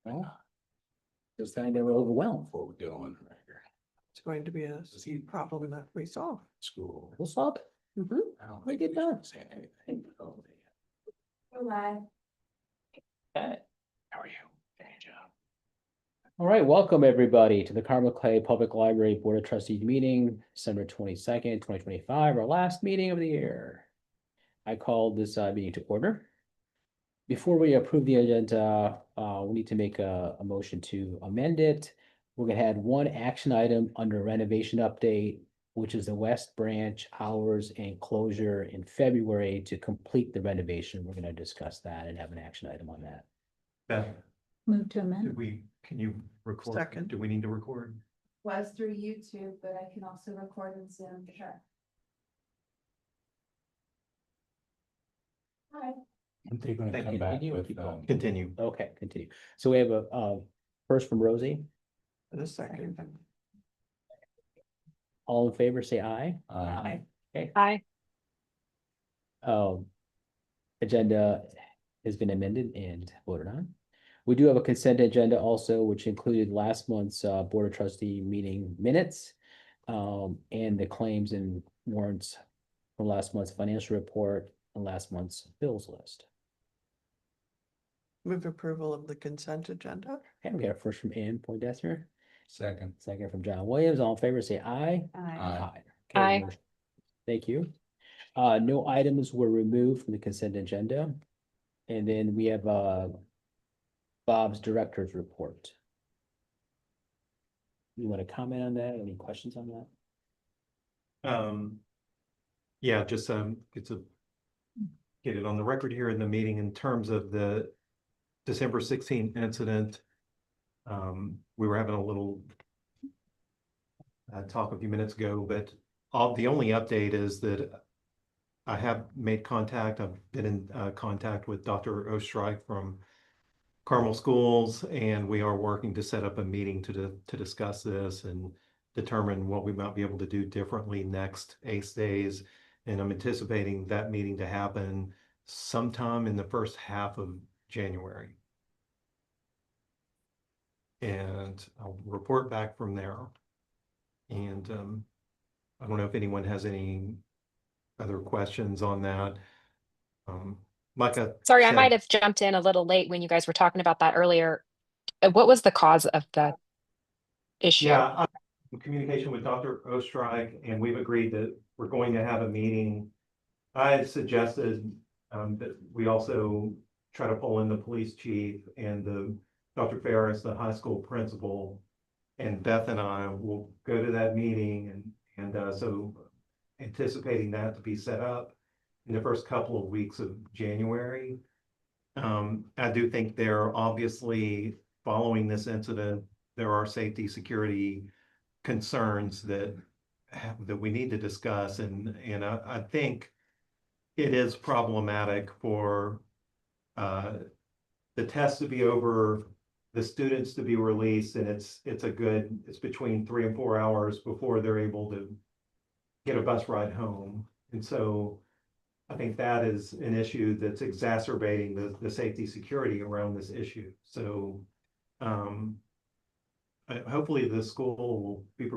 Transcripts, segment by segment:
Well, just kind of overwhelmed before we go on. It's going to be a problem that we solve. School. We'll solve it. I don't We think get done. should say anything. Live. Okay. How are you? Good job. All right, welcome everybody to the Carmel Clay Public Library Board of Trustees meeting, December 22nd, 2025, our last meeting of the year. I called this meeting to order. Before we approve the agenda, we need to make a motion to amend it. We're gonna add one action item under renovation update, which is the West Branch hours and closure in February to complete the renovation. We're gonna discuss that and have an action item on that. Beth, Move to amend. can you record? Second. Do we need to record? Was through YouTube, but I can also record in Zoom, sure. Hi. I'm gonna Thank come you. back Continue. with, Keep going. Continue. okay, continue. So we have a first from Rosie. In a second. All in favor, say aye. Aye. Okay. Aye. Agenda has been amended and voted on. We do have a consent agenda also, which included last month's Board of Trustee meeting minutes, and the claims and warrants from last month's financial report and last month's bills list. Move approval of the consent agenda. Okay, we got a first from Ann Poindexter, Second. second from John Williams. All in favor, say aye. Aye. Okay, Aye. motion- Thank you. No items were removed from the consent agenda. And then we have Bob's director's report. You want to comment on that? Any questions on that? Yeah, just it's a get it on the record here in the meeting in terms of the December 16th incident. We were having a little talk a few minutes ago, but the only update is that I have made contact. I've been in contact with Dr. Ostreich from Carmel Schools, and we are working to set up a meeting to discuss this and determine what we might be able to do differently next ACE days. And I'm anticipating that meeting to happen sometime in the first half of January. And I'll report back from there. And I don't know if anyone has any other questions on that. Micah. Sorry, I said- might have jumped in a little late when you guys were talking about that earlier. What was the cause of the issue? Yeah, I'm in communication with Dr. Ostreich, and we've agreed that we're going to have a meeting. I had suggested that we also try to pull in the police chief and Dr. Ferris, the high school principal, and Beth and I will go to that meeting, and so anticipating that to be set up in the first couple of weeks of January. I do think there obviously, following this incident, there are safety security concerns that we need to discuss, and I think it is problematic for the test to be over, the students to be released, and it's between 3 and 4 hours before they're able to get a bus ride home. And so I think that is an issue that's exacerbating the safety security around this issue. So hopefully the school will be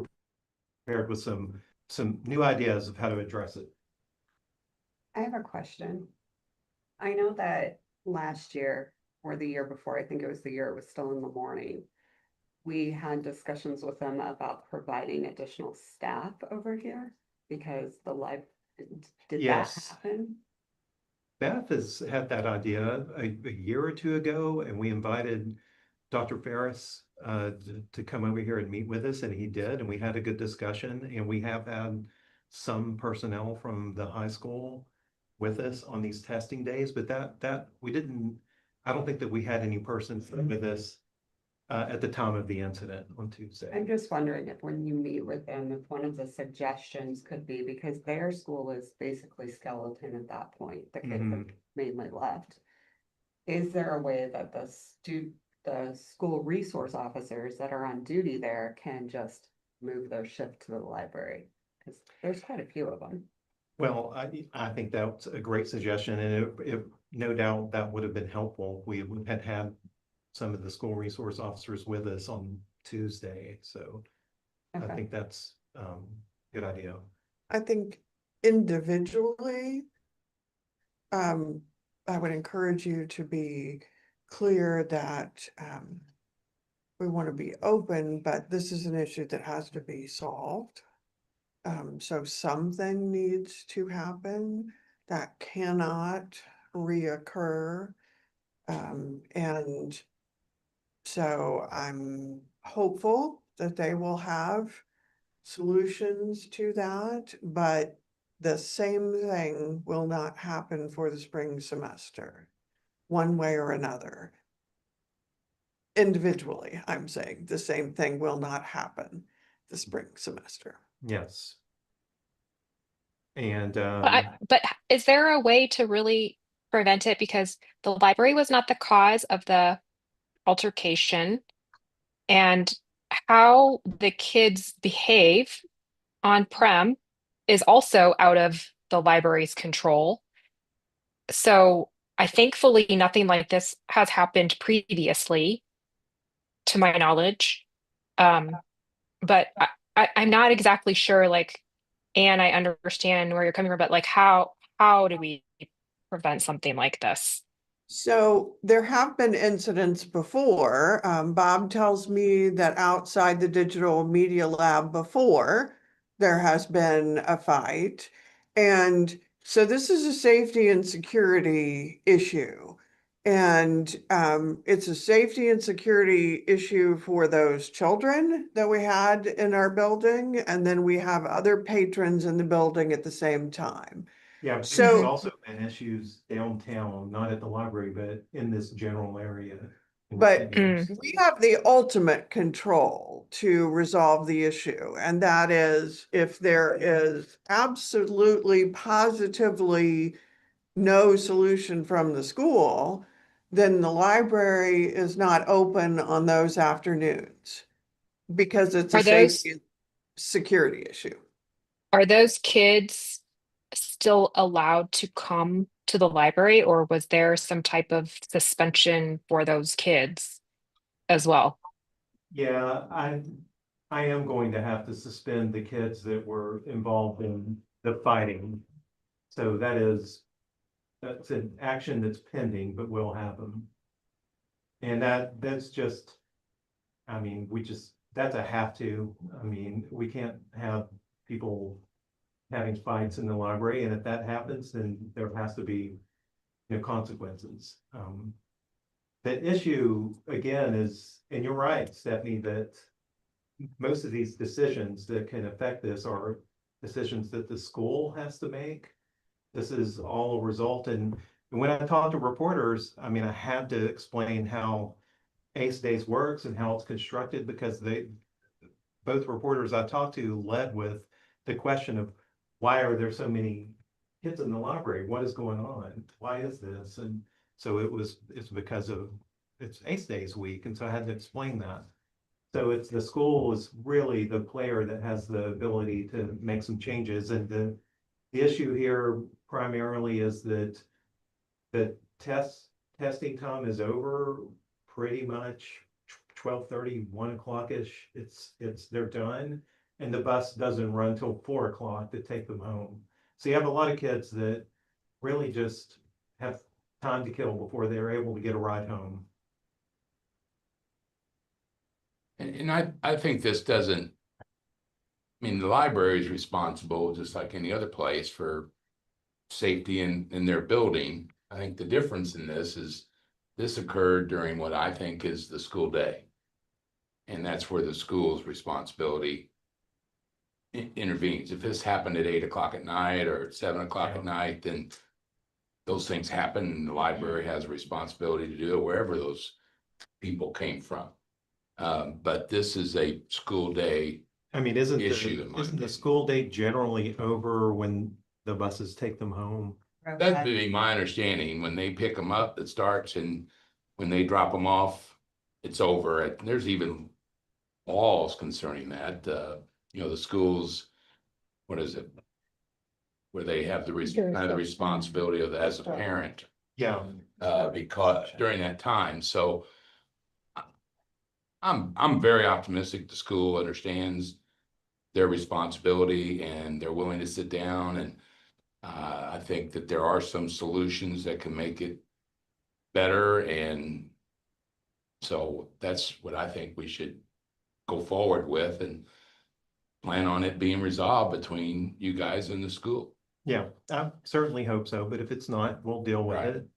prepared with some new ideas of how to address it. I have a question. I know that last year or the year before, I think it was the year it was still in the morning, we had discussions with them about providing additional staff over here because the life, did that Yes. happen? Beth has had that idea a year or two ago, and we invited Dr. Ferris to come over here and meet with us, and he did, and we had a good discussion, and we have had some personnel from the high school with us on these testing days, but that we didn't, I don't think that we had any persons with us at the time of the incident on Tuesday. I'm just wondering if when you meet with them, if one of the suggestions could be, because their school is basically skeleton at that point, the kids have mainly left. Is there a way that the school resource officers that are on duty there can just move their shift to the library? Because there's quite a few of them. Well, I think that's a great suggestion, and it no doubt that would have been helpful. We had some of the school resource officers with us on Tuesday, so I Okay. think that's, good idea. I think individually, I would encourage you to be clear that, we want to be open, but this is an issue that has to be solved. So something needs to happen that cannot reoccur. And so I'm hopeful that they will have solutions to that, but the same thing will not happen for the spring semester, one way or another. Individually, I'm saying the same thing will not happen the spring semester. Yes. And, But is there a way to really prevent it? Because the library was not the cause of the altercation, and how the kids behave on prem is also out of the library's control. So I thankfully nothing like this has happened previously, to my knowledge. But I'm not exactly sure, like, and I understand where you're coming from, but like how do we prevent something like this? So there have been incidents before. Bob tells me that outside the digital media lab before, there has been a fight. And so this is a safety and security issue. And it's a safety and security issue for those children that we had in our building. And then we have other patrons in the building at the same time. yeah, So- there's also been issues downtown, not at the library, but in this general area. in But the city. we have the ultimate control to resolve the issue, and that is if there is absolutely positively no solution from the school, then the library is not open on those afternoons because it's a Are those safety and security issue. are those kids still allowed to come to the library, or was there some type of suspension for those kids as well? Yeah, I am going to have to suspend the kids that were involved in the fighting. So that's an action that's pending, but we'll have them. And that's just, I mean, that's a have to. I mean, we can't have people having fights in the library, and if that happens, then there has to be, consequences. The issue, again, is, and you're right, Stephanie, that most of these decisions that can affect this are decisions that the school has to make. This is all a result, and when I talk to reporters, I mean, I had to explain how Ace Days works and how it's constructed, because both reporters I talked to led with the question of why are there so many kids in the library? What is going on? Why is this? And so it's because of, it's Ace Days week, and so I had to explain that. So it's, the school is really the player that has the ability to make some changes, and the issue here primarily is that the testing time is over pretty much 12:30, 1 o'clock-ish. They're done, and the bus doesn't run till 4 o'clock to take them home. So you have a lot of kids that really just have time to kill before they're able to get a ride home. And I think this doesn't, I mean, the library is responsible, just like any other place, for safety in their building. I think the difference in this is this occurred during what I think is the school day. And that's where the school's responsibility intervenes. If this happened at 8 o'clock at night or 7 o'clock at night, then those things happen, and the library has a responsibility to do it wherever those people came from. But this is a school day I mean, issue, in my isn't the opinion. school day generally over when the buses take them home? That'd be my understanding. When they pick them up, it starts, and when they drop them off, it's over. There's even laws concerning that. The schools, what is it? Where they have the kind of the responsibility of as a parent, Yeah. because during that time. So I'm very optimistic the school understands their responsibility and they're willing to sit down and I think that there are some solutions that can make it better, and so that's what I think we should go forward with and plan on it being resolved between you guys and the school. Yeah, I certainly hope so, but if it's not, we'll deal with Right. it.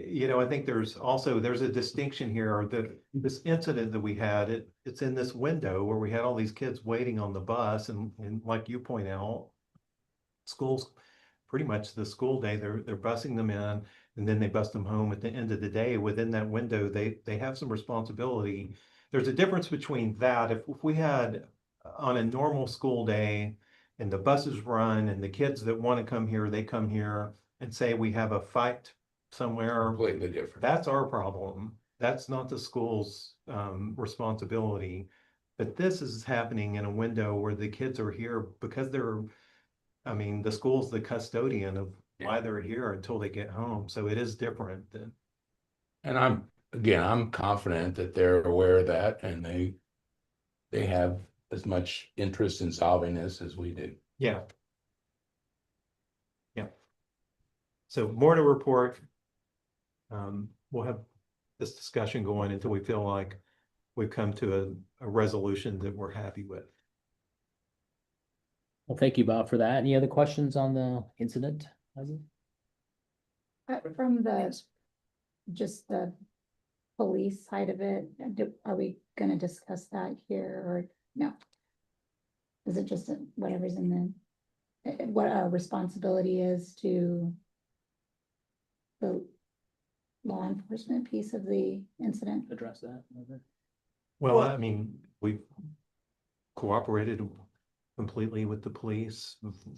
You know, I think there's a distinction here that this incident that we had, it's in this window where we had all these kids waiting on the bus and like you point out, schools, pretty much the school day, they're busing them in and then they bus them home at the end of the day. Within that window, they have some responsibility. There's a difference between that. If we had on a normal school day and the buses run and the kids that want to come here, they come here and say we have a fight somewhere, Completely different. that's our problem. That's not the school's responsibility. But this is happening in a window where the kids are here because I mean, the school's the custodian of why they're here until they get home. So it is different than, And I'm confident that they're aware of that and they have as much interest in solving this as we do. yeah. Yeah. So more to report. We'll have this discussion going until we feel like we've come to a resolution that we're happy with. Well, thank you, Bob, for that. Any other questions on the incident? From just the police side of it, are we gonna discuss that here or no? Is it just whatever's in what our responsibility is to the law enforcement piece of the incident? Address that. Well, I mean, we've cooperated completely with the police,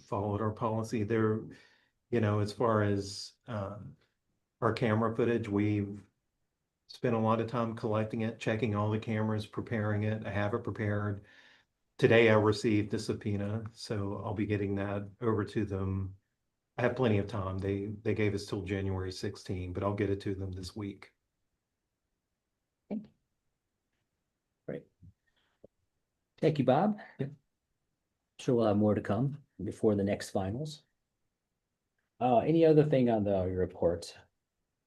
followed our policy there. You know, as far as our camera footage, we've spent a lot of time collecting it, checking all the cameras, preparing it. I have it prepared. Today I received a subpoena, so I'll be getting that over to them. I have plenty of time. They gave us till January 16, but I'll get it to them this week. Great. Thank you, Bob. Yep. Sure we'll have more to come before the next finals. Any other thing on your report?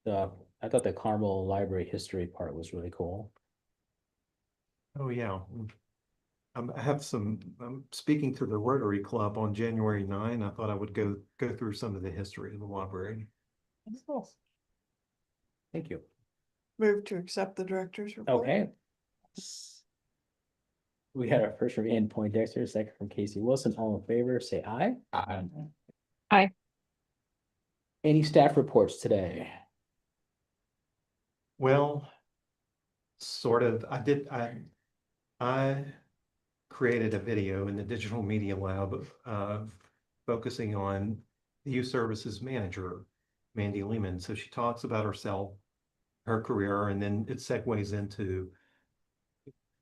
I thought the Carmel Library history part was really cool. Oh, yeah. I have I'm speaking to the Rotary Club on January 9. I thought I would go through some of the history of the library. Thank you. Move to accept the director's report. Okay. We had our first from Ann Poindexter, second from Casey Wilson. All in favor, say aye. Aye. Any staff reports today? Well, sort of. I created a video in the digital media lab focusing on the youth services manager, Mandy Lehman. So she talks about herself, her career, and then it segues into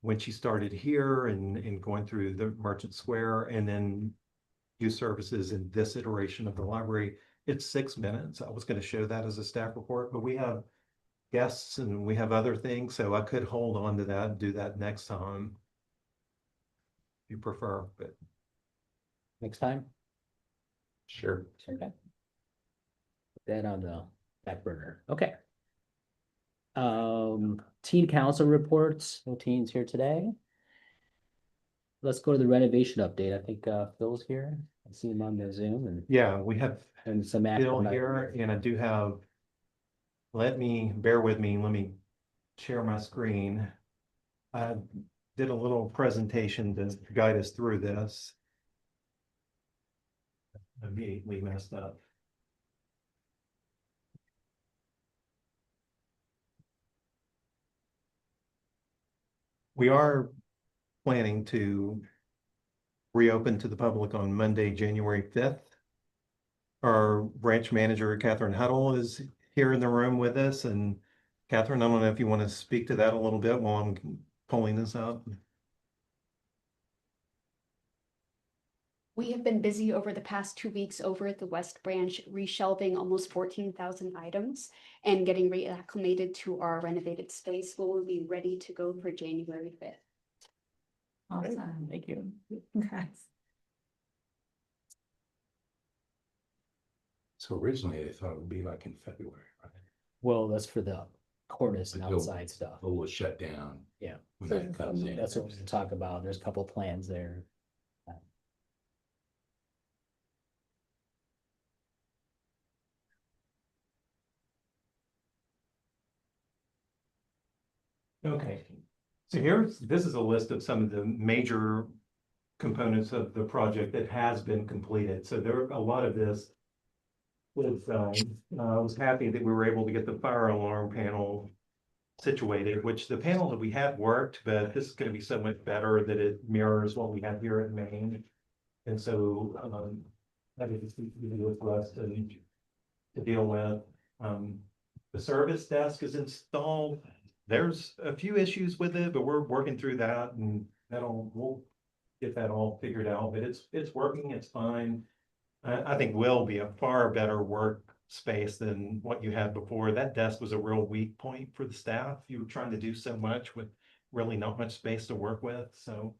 when she started here and going through the Merchant Square and then youth services in this iteration of the library. It's 6 minutes. I was going to show that as a staff report, but we have guests and we have other things, so I could hold on to that and do that next time if you prefer, but Next time? Sure. Okay. Put that on the back burner. Okay. Teen council reports. No teens here today. Let's go to the renovation update. I think Phil's here. I see him on the Zoom and yeah, we have some Bill action here, and I do have, bear with me, let me share my screen. I did a little presentation to guide us through this. Immediately messed up. We are planning to reopen to the public on Monday, January 5th. Our branch manager, Catherine Huddle, is here in the room with us. And Catherine, I don't know if you want to speak to that a little bit while I'm pulling this up. We have been busy over the past 2 weeks over at the West Branch, reshelving almost 14,000 items and getting reacclimated to our renovated space. We will be ready to go for January 5th. Awesome. Thank you. Congrats. So originally they thought it would be like in February, right? Well, that's for the cornice and Until- outside stuff. It was shut down. Yeah. When So that comes in. That's what we're talking about. There's a couple plans there. Okay, so this is a list of some of the major components of the project that has been completed. So there, a lot of this was, I was happy that we were able to get the fire alarm panel situated, which the panel that we had worked, but this is gonna be so much better that it mirrors what we have here in Maine. And so, that is easy for us to deal with. The service desk is installed. There's a few issues with it, but we're working through that and we'll get that all figured out, but it's working, it's fine. I think will be a far better workspace than what you had before. That desk was a real weak point for the staff. You were trying to do so much with really not much space to work with, so.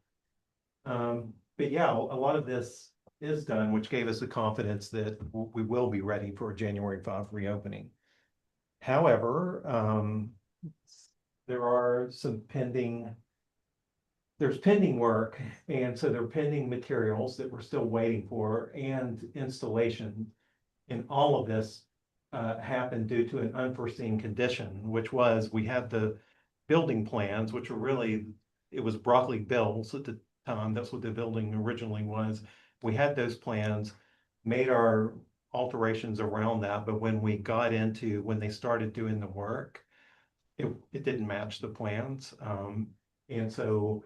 But yeah, a lot of this is done, which gave us the confidence that we will be ready for a January 5 reopening. However, there are some there's pending work, and so there are pending materials that we're still waiting for and installation. And all of this happened due to an unforeseen condition, which was we had the building plans, which were really, it was Broccoli Bills at the time. That's what the building originally was. We had those plans, made our alterations around that, but when they started doing the work, it didn't match the plans. And so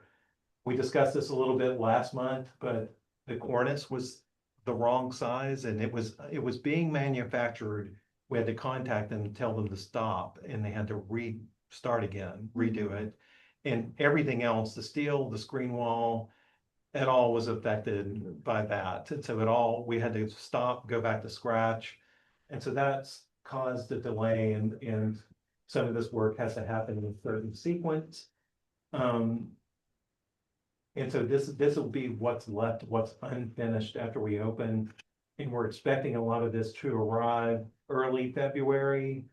we discussed this a little bit last month, but the cornice was the wrong size and it was being manufactured. We had to contact them and tell them to stop, and they had to restart again, redo it. And everything else, the steel, the screen wall, it all was affected by that. And so we had to stop, go back to scratch. And so that's caused a delay, and some of this work has to happen in a certain sequence. And so this will be what's left, what's unfinished after we open. And we're expecting a lot of this to arrive early February.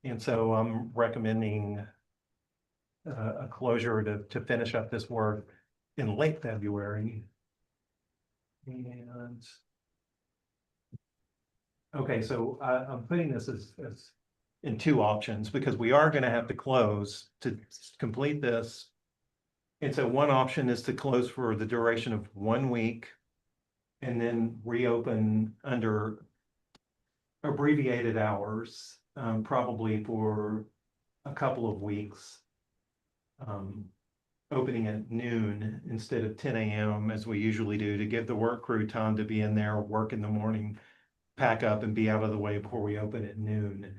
And so I'm recommending a closure to finish up this work in late February. And okay, so I'm putting this as in two options because we are going to have to close to complete this. And so one option is to close for the duration of 1 week and then reopen under abbreviated hours, probably for a couple of weeks. Opening at noon instead of 10 a.m. as we usually do, to give the work crew time to be in there, work in the morning, pack up and be out of the way before we open at noon.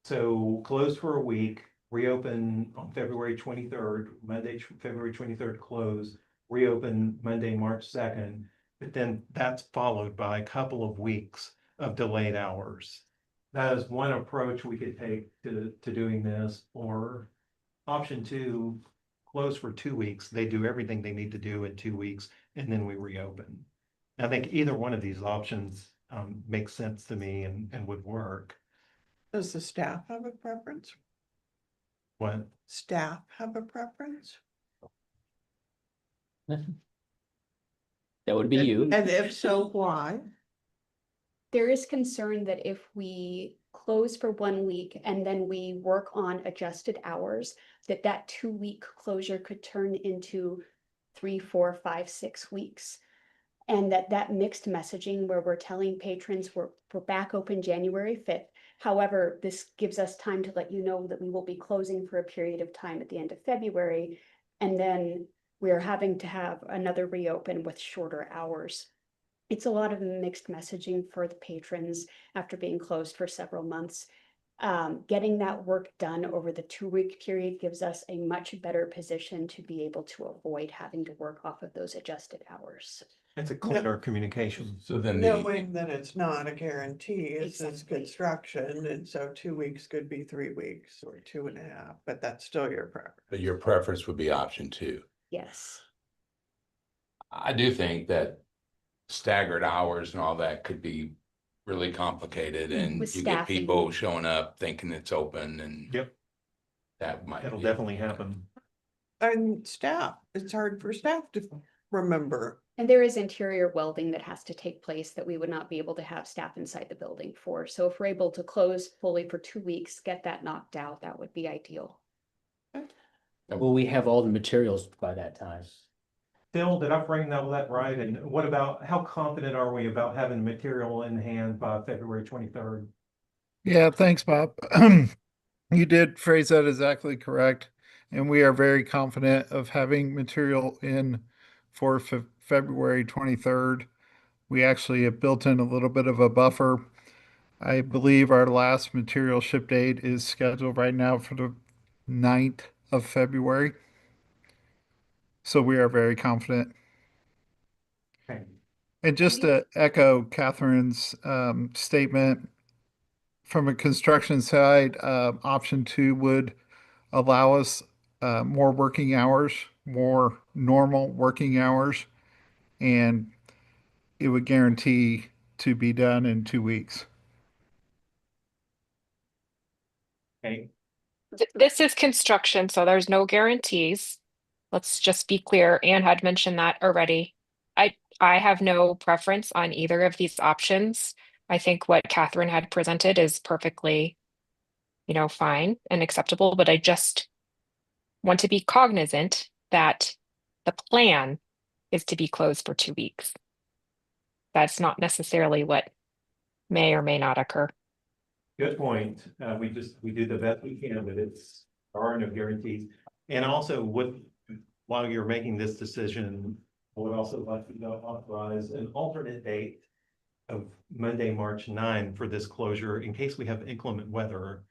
So close for a week, reopen on February 23rd, Monday, February 23rd, close, reopen Monday, March 2nd. But then that's followed by a couple of weeks of delayed hours. That is one approach we could take to doing this. Or option two, close for 2 weeks. They do everything they need to do in 2 weeks, and then we reopen. I think either one of these options makes sense to me and would work. Does the staff have a preference? What? Staff have a preference? That would be you. And if so, why? There is concern that if we close for 1 week and then we work on adjusted hours, that 2 week closure could turn into 3, 4, 5, 6 weeks. And that mixed messaging where we're telling patrons we're back open January 5th. However, this gives us time to let you know that we will be closing for a period of time at the end of February. And then we're having to have another reopen with shorter hours. It's a lot of mixed messaging for the patrons after being closed for several months. Getting that work done over the 2 week period gives us a much better position to be able to avoid having to work off of those adjusted hours. It's a cleaner communication. So then Knowing that it's not a guarantee, it's just Exactly. construction, and so 2 weeks could be 3 weeks or 2.5, but that's still your preference. but your preference would be option two. Yes. I do think that staggered hours and all that could be really complicated and With you get staffing. people showing up thinking it's open and Yep, that might that'll be. definitely happen. And staff, it's hard for staff to remember. And there is interior welding that has to take place that we would not be able to have staff inside the building for. So if we're able to close fully for 2 weeks, get that knocked out, that would be ideal. Will we have all the materials by that time? Phil, did I frame that right? And what about, how confident are we about having material in hand by February 23rd? Yeah, thanks, Bob. You did phrase that exactly correct. And we are very confident of having material in for February 23rd. We actually have built in a little bit of a buffer. I believe our last material ship date is scheduled right now for the 9th of February. So we are very confident. Okay. And just to echo Catherine's statement, from a construction side, option two would allow us more working hours, more normal working hours, and it would guarantee to be done in 2 weeks. Okay, This is construction, so there's no guarantees. Let's just be clear. Anne had mentioned that already. I have no preference on either of these options. I think what Catherine had presented is perfectly, fine and acceptable, but I just want to be cognizant that the plan is to be closed for 2 weeks. That's not necessarily what may or may not occur. good point. We do the best we can, but there are no guarantees. And also while you're making this decision, I would also like to authorize an alternate date of Monday, March 9 for this closure in case we have inclement weather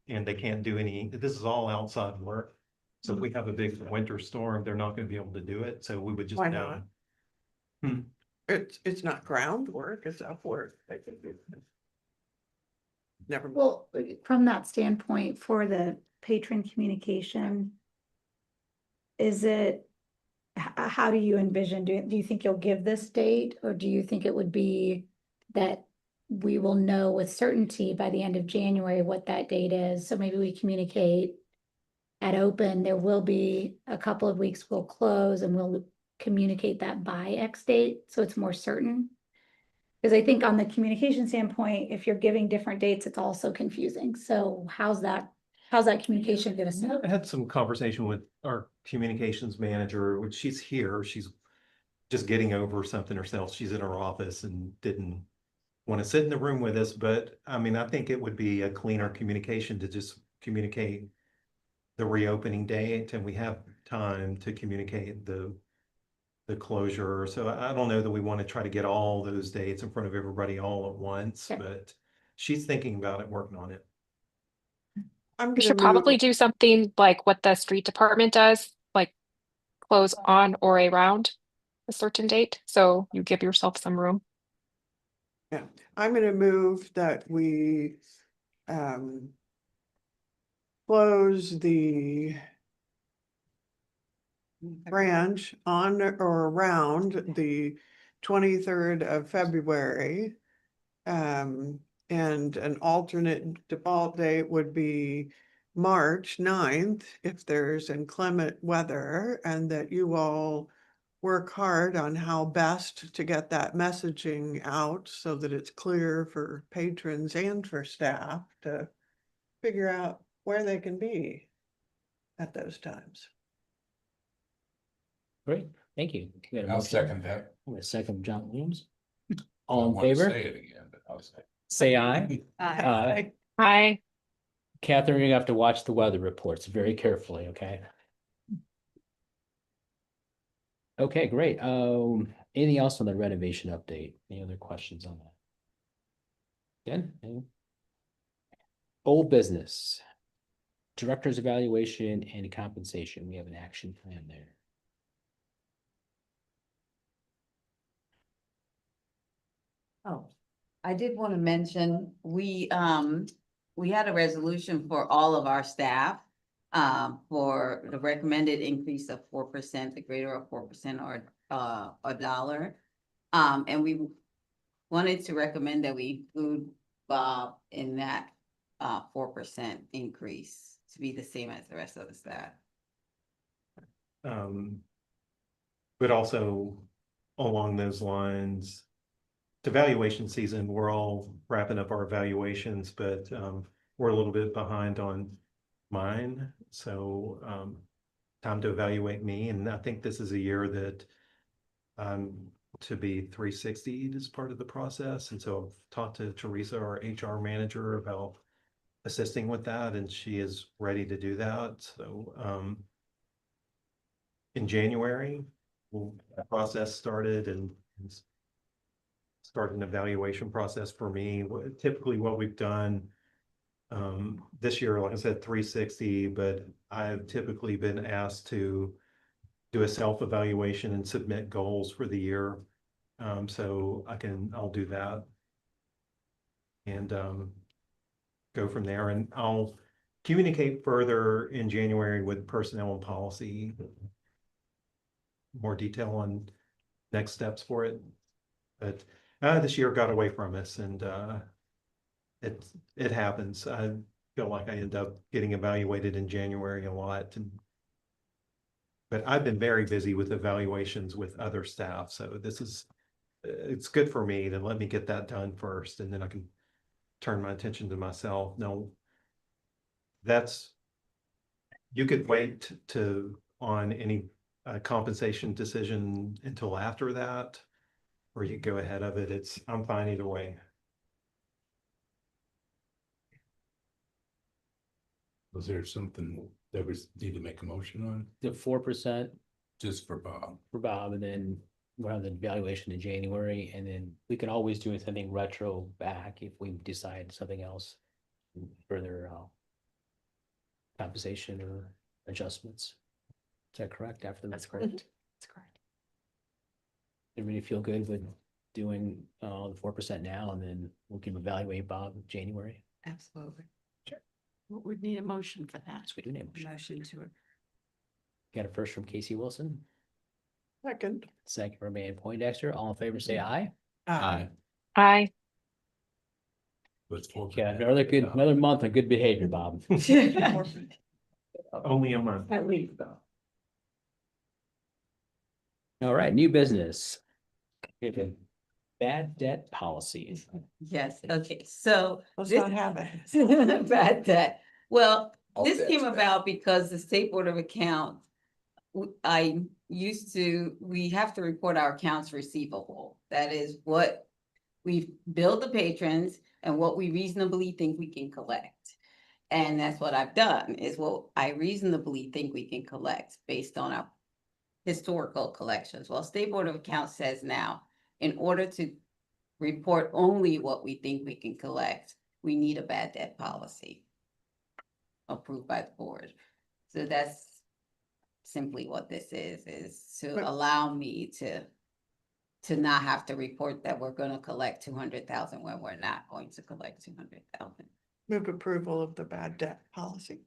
and they can't do this is all outside work. So if we have a big winter storm, they're not going to be able to do it. So we would just Why know. not? It's not groundwork, it's up work. Never. mind. Well, from that standpoint, for the patron communication, is it, how do you envision, do you think you'll give this date, or do you think it would be that we will know with certainty by the end of January what that date is? So maybe we communicate at open, there will be a couple of weeks we'll close and we'll communicate that by X date, so it's more certain. Because I think on the communication standpoint, if you're giving different dates, it's also confusing. So how's that communication gonna I sound? had some conversation with our communications manager, which she's here. She's just getting over something herself. She's in her office and didn't want to sit in the room with us. But I mean, I think it would be a cleaner communication to just communicate the reopening date, and we have time to communicate the closure. So I don't know that we want to try to get all those dates in front of everybody all at once, Okay. but she's thinking about it, working on it. I'm We gonna should probably move, do something like what the street department does, like close on or around a certain date. So you give yourself some room. I'm gonna move that we close the branch on or around the 23rd of February. And an alternate default date would be March 9th if there's inclement weather, and that you all work hard on how best to get that messaging out so that it's clear for patrons and for staff to figure out where they can be at those times. Great, thank you. We got a I'll motion. second that. We got a second from John Williams. I All in want to favor, say it again, but I'll say. say aye. Aye. Hi. Catherine, you have to watch the weather reports very carefully, okay? Okay, great. Anything else on the renovation update? Any other questions on that? Good. Anyone? Old business. Director's evaluation and compensation. We have an action plan there. I did want to mention, we had a resolution for all of our staff. For the recommended increase of 4%, the greater of 4% or a dollar. And we wanted to recommend that we include Bob in that 4% increase to be the same as the rest of the staff. But also along those lines, the evaluation season, we're all wrapping up our evaluations, but we're a little bit behind on mine. So time to evaluate me. And I think this is a year that to be 360 as part of the process. And so I've talked to Teresa, our HR manager, about assisting with that, and she is ready to do that. So in January, the process started and start an evaluation process for me. Typically what we've done this year, like I said, 360, but I've typically been asked to do a self-evaluation and submit goals for the year. So I'll do that and go from there, and I'll communicate further in January with personnel and policy, more detail on next steps for it. But this year got away from us, and it happens. I feel like I end up getting evaluated in January a lot, but I've been very busy with evaluations with other staff, so it's good for me to let me get that done first, and then I can turn my attention to myself. No, you could wait on any compensation decision until after that, or you go ahead of it. I'm fine either way. Was there something that we need to make a motion on, The 4% just for Bob? for Bob, and then we'll have the evaluation in January, and then we can always do something retro back if we decide something else. Further compensation or adjustments. Is that correct? After That's correct. That's correct. everybody feel good with doing the 4% now, and then we can evaluate Bob in January? Absolutely. We'd need a motion for that. So we do need a motion. Motion to Got a first from Casey Wilson, Second. second from Van Poindexter. All in favor, say aye. Aye. Aye. Let's hope Yeah, that- another month of good behavior, Bob. Only a month. At least. All right, new business. Okay. Bad debt policy. Yes, okay, so. Let's this- not have it. Bad debt. Well, All this debt's came bad. about because the State Board of Accounts, we have to report our accounts receivable. That is what we've billed the patrons and what we reasonably think we can collect. And that's what I've done, is what I reasonably think we can collect based on our historical collections. Well, State Board of Accounts says now, in order to report only what we think we can collect, we need a bad debt policy approved by the board. So that's simply what this is to But- allow me to not have to report that we're gonna collect 200,000 when we're not going to collect 200,000. Move approval of the bad debt policy.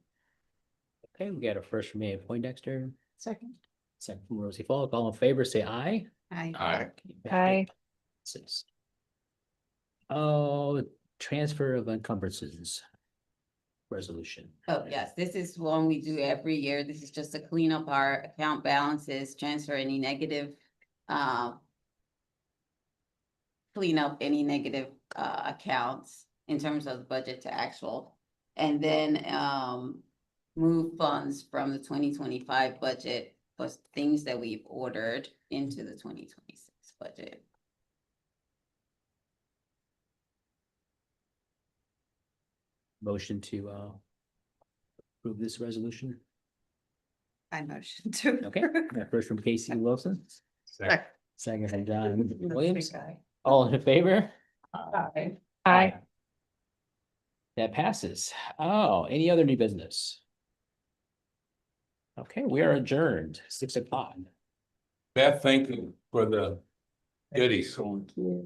Okay, we got a first from Van Poindexter, Second. second from Rosie Falk. All in favor, say aye. Aye. Aye. Passes. Oh, transfer of encumbrances. Resolution. Oh, yes, this is one we do every year. This is just to clean up our account balances, transfer any negative, clean up any negative accounts in terms of budget to actual. And then move funds from the 2025 budget plus things that we've ordered into the 2026 budget. Motion to approve this resolution. I motion to. Okay, got first from Casey Wilson, Second. second from John Williams. All in favor? Aye. That passes. Oh, any other new business? Okay, we are adjourned, 6 o'clock. Beth, thank you for the goodies. Thank you.